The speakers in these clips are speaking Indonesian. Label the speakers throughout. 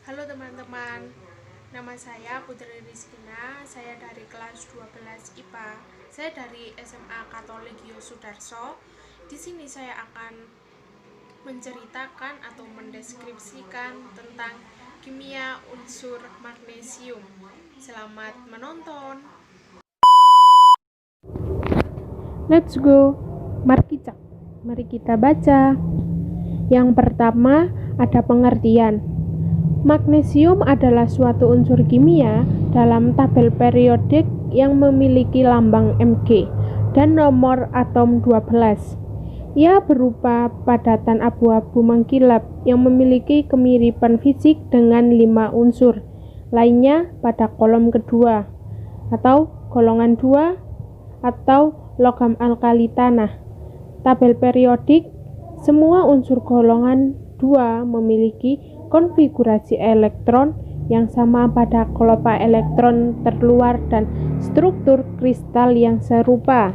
Speaker 1: Halo teman-teman, nama saya Putri Rizkina, saya dari kelas 12 IPA. Saya dari SMA Katolik Yosudarso. Di sini saya akan menceritakan atau mendeskripsikan tentang kimia unsur magnesium. Selamat menonton.
Speaker 2: Let's go. Mari kita baca. Yang pertama, ada pengertian. Magnesium adalah suatu unsur kimia dalam tabel periodik yang memiliki lambang Mg dan nomor atom 12. Ia berupa padatan abu-abu mengkilap yang memiliki kemiripan fisik dengan 5 unsur lainnya pada kolom kedua atau golongan 2 atau logam alkali tanah. Tabel periodik, semua unsur golongan 2 memiliki konfigurasi elektron yang sama pada kelopak elektron terluar dan struktur kristal yang serupa.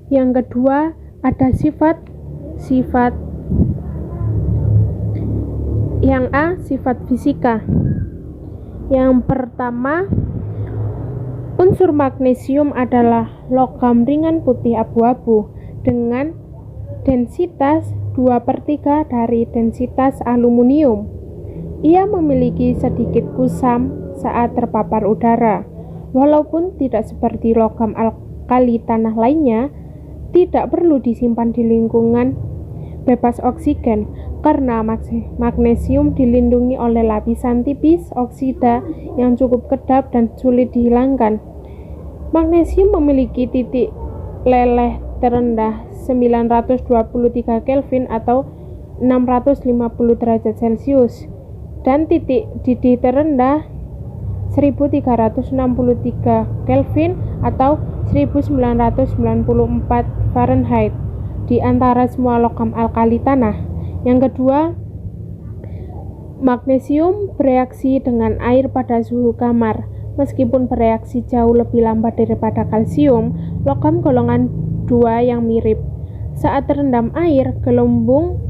Speaker 2: Yang kedua, ada sifat. Yang A, sifat fisika. Yang pertama, unsur magnesium adalah logam ringan putih abu-abu dengan densitas 2/3 dari densitas aluminium. Ia memiliki sedikit kusam saat terpapar udara. Walaupun tidak seperti logam alkali tanah lainnya, tidak perlu disimpan di lingkungan bebas oksigen karena magnesium dilindungi oleh lapisan tipis oksida yang cukup kedap dan sulit dihilangkan. Magnesium memiliki titik leleh terendah 923 Kelvin atau 650 derajat Celcius dan titik didih terendah 1363 Kelvin atau 1994 Fahrenheit di antara semua logam alkali tanah. Yang kedua, magnesium bereaksi dengan air pada suhu kamar. Meskipun bereaksi jauh lebih lambat daripada kalsium, logam golongan 2 yang mirip. Saat terendam air, gelembung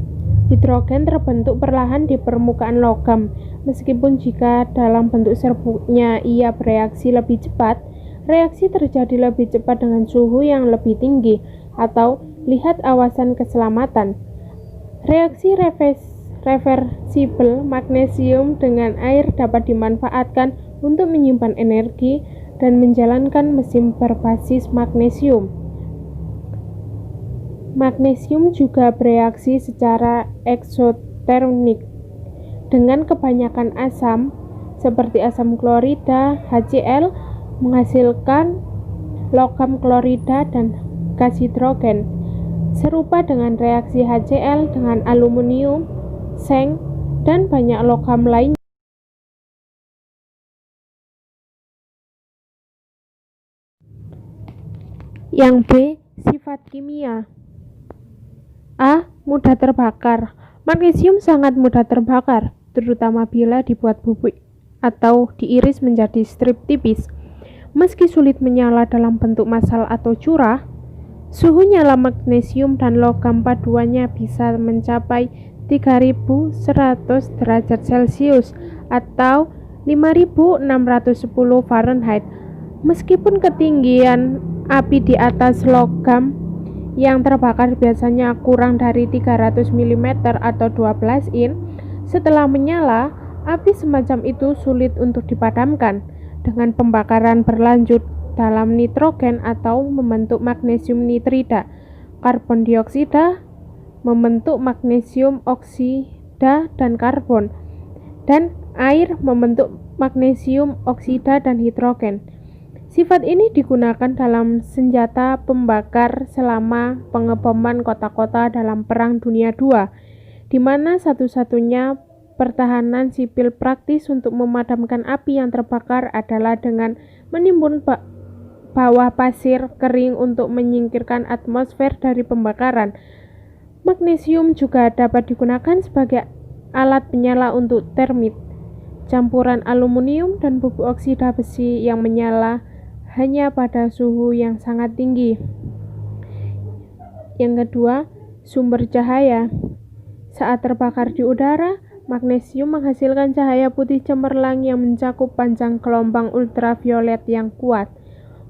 Speaker 2: hidrogen terbentuk perlahan di permukaan logam. Meskipun jika dalam bentuk serbuknya ia bereaksi lebih cepat, reaksi terjadi lebih cepat dengan suhu yang lebih tinggi, atau lihat awasan keselamatan. Reaksi reversibel magnesium dengan air dapat dimanfaatkan untuk menyimpan energi dan menjalankan mesin berbasis magnesium. Magnesium juga bereaksi secara eksotermik dengan kebanyakan asam seperti asam klorida HCl menghasilkan logam klorida dan gas hidrogen. Serupa dengan reaksi HCl dengan aluminium, seng, dan banyak logam lainnya. Yang B, sifat kimia. A, mudah terbakar. Magnesium sangat mudah terbakar, terutama bila dibuat bubuk atau diiris menjadi strip tipis. Meski sulit menyala dalam bentuk massal atau curah, suhu nyala magnesium dan logam paduannya bisa mencapai 3100 derajat Celcius atau 5610 Fahrenheit. Meskipun ketinggian api di atas logam yang terbakar biasanya kurang dari 300 mm atau 12 in, setelah menyala, api semacam itu sulit untuk dipadamkan. Dengan pembakaran berlanjut dalam nitrogen atau membentuk magnesium nitrida, karbon dioksida membentuk magnesium oksida dan karbon, dan air membentuk magnesium oksida dan hidrogen. Sifat ini digunakan dalam senjata pembakar selama pengeboman kota-kota dalam Perang Dunia II, di mana satu-satunya pertahanan sipil praktis untuk memadamkan api yang terbakar adalah dengan menimbun bawah pasir kering untuk menyingkirkan atmosfer dari pembakaran. Magnesium juga dapat digunakan sebagai alat penyala untuk termit. Campuran aluminium dan bubuk oksida besi yang menyala hanya pada suhu yang sangat tinggi. Yang kedua, sumber cahaya. Saat terbakar di udara, magnesium menghasilkan cahaya putih cemerlang yang mencakup panjang gelombang ultraviolet yang kuat.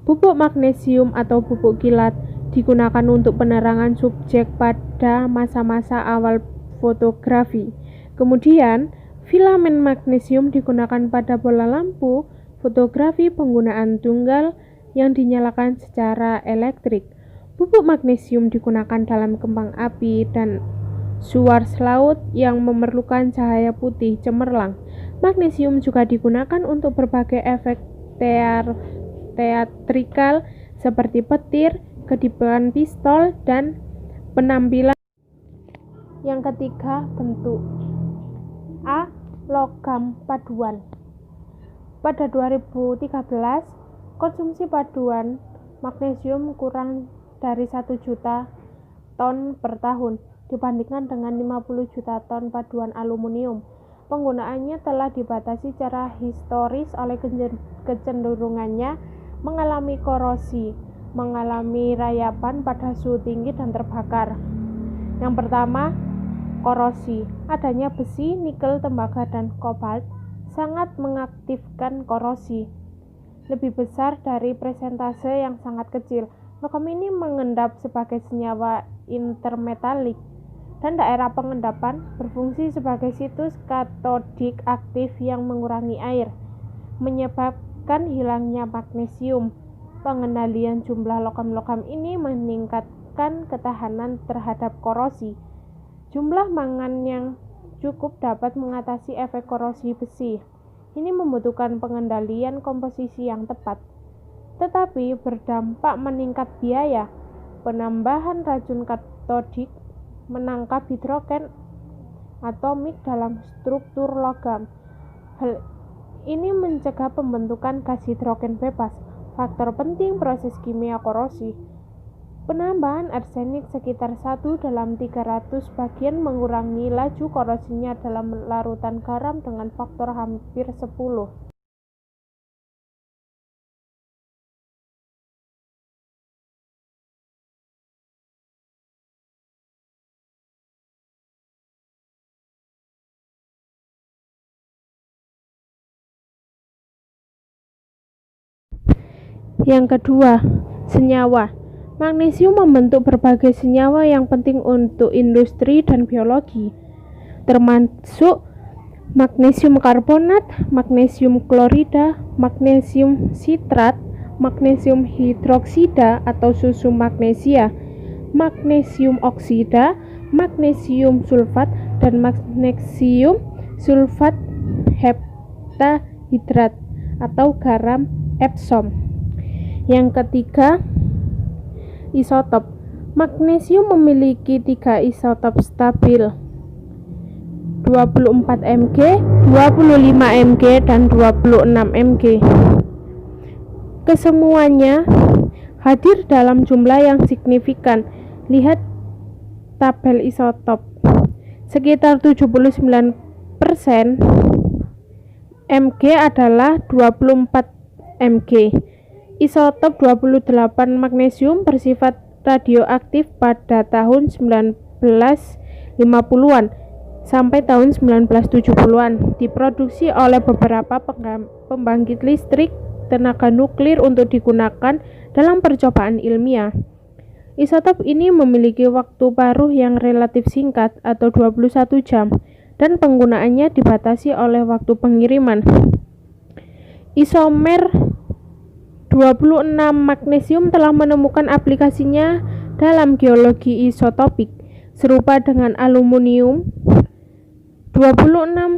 Speaker 2: Pupuk magnesium atau pupuk kilat digunakan untuk penerangan subjek pada masa-masa awal fotografi. Kemudian, filamen magnesium digunakan pada bola lampu fotografi penggunaan tunggal yang dinyalakan secara elektrik. Pupuk magnesium digunakan dalam kembang api dan Schwarz laut yang memerlukan cahaya putih cemerlang. Magnesium juga digunakan untuk berbagai efek teatrikal seperti petir, kedipan pistol, dan penampilan. Yang ketiga, bentuk. A. Logam paduan. Pada 2013, konsumsi paduan magnesium kurang dari 1 juta ton per tahun dibandingkan dengan 50 juta ton paduan aluminium. Penggunaannya telah dibatasi secara historis oleh kecenderungannya mengalami korosi, mengalami rayapan pada suhu tinggi dan terbakar. Yang pertama, korosi. Adanya besi, nikel, tembaga, dan kobalt sangat mengaktifkan korosi. Lebih besar dari persentase yang sangat kecil. Logam ini mengendap sebagai senyawa intermetalik, dan daerah pengendapan berfungsi sebagai situs katodik aktif yang mengurangi air, menyebabkan hilangnya magnesium. Pengendalian jumlah logam-logam ini meningkatkan ketahanan terhadap korosi. Jumlah mangan yang cukup dapat mengatasi efek korosi besi. Ini membutuhkan pengendalian komposisi yang tepat, tetapi berdampak meningkat biaya. Penambahan racun katodik menangkap hidrogen atomik dalam struktur logam. Hal ini mencegah pembentukan gas hidrogen bebas, faktor penting proses kimia korosi. Penambahan arsenik sekitar 1 dalam 300 bagian mengurangi laju korosinya dalam larutan garam dengan faktor hampir 10. Yang kedua, senyawa. Magnesium membentuk berbagai senyawa yang penting untuk industri dan biologi, termasuk magnesium karbonat, magnesium klorida, magnesium sitrat, magnesium hidroksida atau susu magnesia, magnesium oksida, magnesium sulfat, dan magnesium sulfat heptahidrat atau garam Epsom. Yang ketiga, isotop. Magnesium memiliki 3 isotop stabil, 24 mg, 25 mg, dan 26 mg. Kesemuanya hadir dalam jumlah yang signifikan. Lihat tabel isotop. Sekitar 79% Mg adalah 24 mg. Isotop 28 magnesium bersifat radioaktif pada tahun 1950-an sampai tahun 1970-an. Diproduksi oleh beberapa pembangkit listrik tenaga nuklir untuk digunakan dalam percobaan ilmiah. Isotop ini memiliki waktu paruh yang relatif singkat atau 21 jam dan penggunaannya dibatasi oleh waktu pengiriman. Isomer 26 magnesium telah menemukan aplikasinya dalam geologi isotopik, serupa dengan aluminium. 26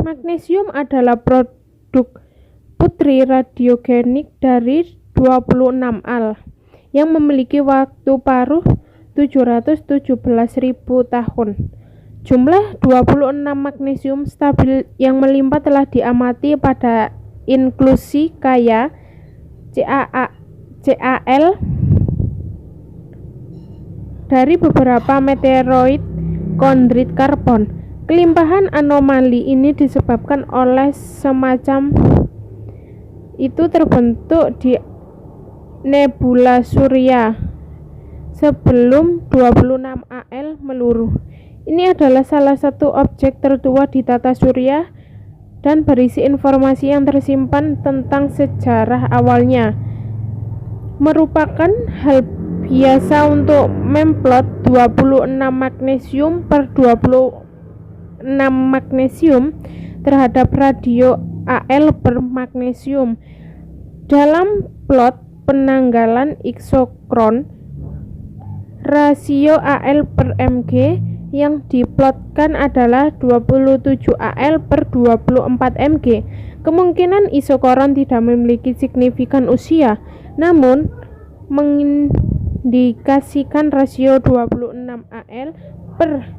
Speaker 2: magnesium adalah produk putri radiogenik dari 26 al yang memiliki waktu paruh 717.000 tahun. Jumlah 26 magnesium stabil yang melimpah telah diamati pada inklusi kaya CaL dari beberapa meteoroid kondrit karbon. Kelimpahan anomali ini disebabkan oleh semacam itu terbentuk di nebula surya sebelum 26 AL meluruh. Ini adalah salah satu objek tertua di tata surya dan berisi informasi yang tersimpan tentang sejarah awalnya. Merupakan hal biasa untuk memplot 26 magnesium per 26 magnesium terhadap radio AL bermagnesium. Dalam plot penanggalan iksokron, rasio AL per Mg yang diplotkan adalah 27 AL per 24 Mg. Kemungkinan isokron tidak memiliki signifikan usia, namun mengindikasikan rasio 26 AL per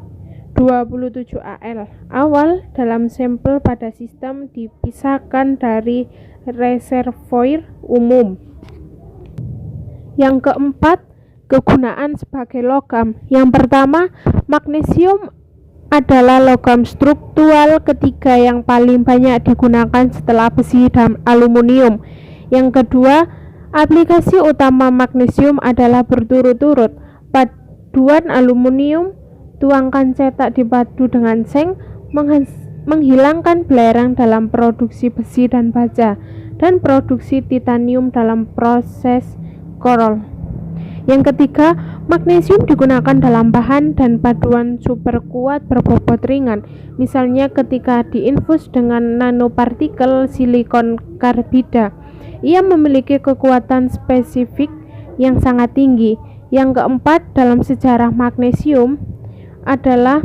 Speaker 2: 27 AL awal dalam sampel pada sistem dipisahkan dari reservoir umum. Yang keempat, kegunaan sebagai logam. Yang pertama, magnesium adalah logam struktural ketiga yang paling banyak digunakan setelah besi dan aluminium. Yang kedua, aplikasi utama magnesium adalah berturut-turut. Paduan aluminium, tuangkan cetak dipadu dengan seng, menghilangkan belerang dalam produksi besi dan baja, dan produksi titanium dalam proses korol. Yang ketiga, magnesium digunakan dalam bahan dan paduan super kuat berbobot ringan, misalnya ketika diinfus dengan nanopartikel silikon karbida. Ia memiliki kekuatan spesifik yang sangat tinggi. Yang keempat, dalam sejarah magnesium adalah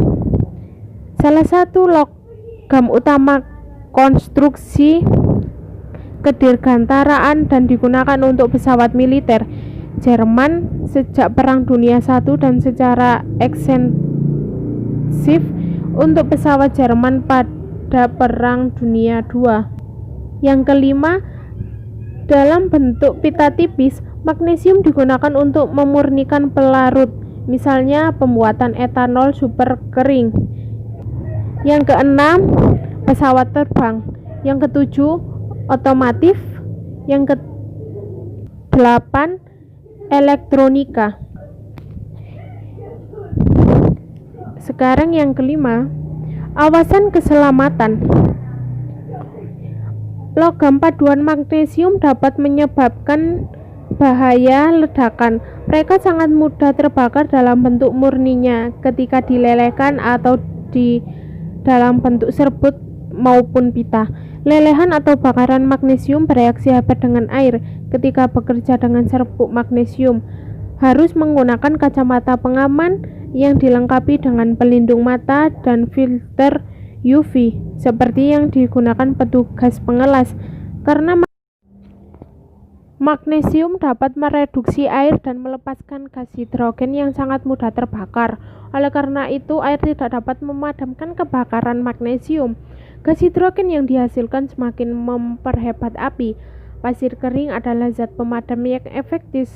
Speaker 2: salah satu logam utama konstruksi kedirgantaraan dan digunakan untuk pesawat militer Jerman sejak Perang Dunia I dan secara ekstensif untuk pesawat Jerman pada Perang Dunia II. Yang kelima, dalam bentuk pita tipis, magnesium digunakan untuk memurnikan pelarut, misalnya pembuatan etanol super kering. Yang keenam, pesawat terbang. Yang ketujuh, otomotif. Yang kedelapan, elektronika. Sekarang yang kelima, awasan keselamatan. Logam paduan magnesium dapat menyebabkan bahaya ledakan. Mereka sangat mudah terbakar dalam bentuk murninya ketika dilelehkan atau di dalam bentuk serbuk maupun pita. Lelehan atau bakaran magnesium bereaksi hebat dengan air ketika bekerja dengan serbuk magnesium. Harus menggunakan kacamata pengaman yang dilengkapi dengan pelindung mata dan filter UV seperti yang digunakan petugas pengelas, karena magnesium dapat mereduksi air dan melepaskan gas hidrogen yang sangat mudah terbakar. Oleh karena itu, air tidak dapat memadamkan kebakaran magnesium. Gas hidrogen yang dihasilkan semakin memperhebat api. Pasir kering adalah zat pemadam yang efektif,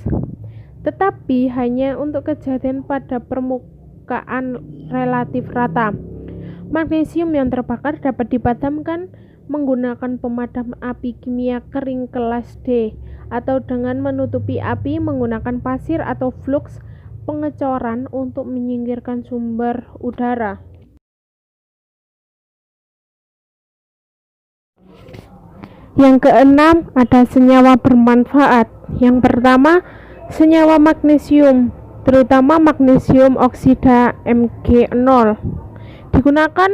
Speaker 2: tetapi hanya untuk kejadian pada permukaan relatif rata. Magnesium yang terbakar dapat dipadamkan menggunakan pemadam api kimia kering kelas D atau dengan menutupi api menggunakan pasir atau flux pengecoran untuk menyingkirkan sumber udara. Yang keenam, ada senyawa bermanfaat. Yang pertama, senyawa magnesium, terutama magnesium oksida Mg0, digunakan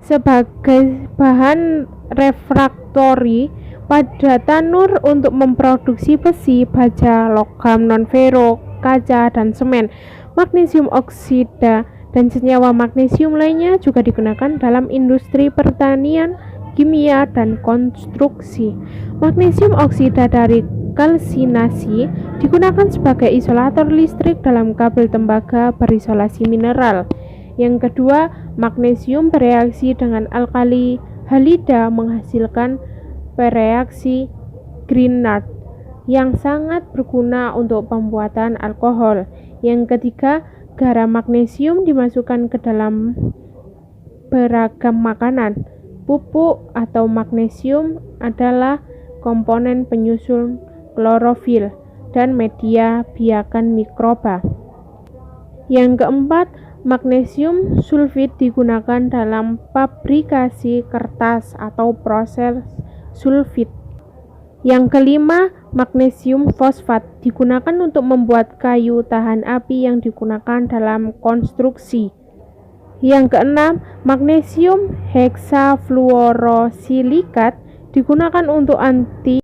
Speaker 2: sebagai bahan refraktori pada tanur untuk memproduksi besi, baja, logam non-fero, kaca, dan semen. Magnesium oksida dan senyawa magnesium lainnya juga digunakan dalam industri pertanian, kimia, dan konstruksi. Magnesium oksida dari kalsinasi digunakan sebagai isolator listrik dalam kabel tembaga berisolasi mineral. Yang kedua, magnesium bereaksi dengan alkali halida menghasilkan bereaksi Grignard yang sangat berguna untuk pembuatan alkohol. Yang ketiga, garam magnesium dimasukkan ke dalam beragam makanan. Pupuk atau magnesium adalah komponen penyusun klorofil dan media biakan mikroba. Yang keempat, magnesium sulfit digunakan dalam pabrikasi kertas atau proses sulfit. Yang kelima, magnesium fosfat digunakan untuk membuat kayu tahan api yang digunakan dalam konstruksi. Yang keenam, magnesium heksafluorosilikat digunakan untuk anti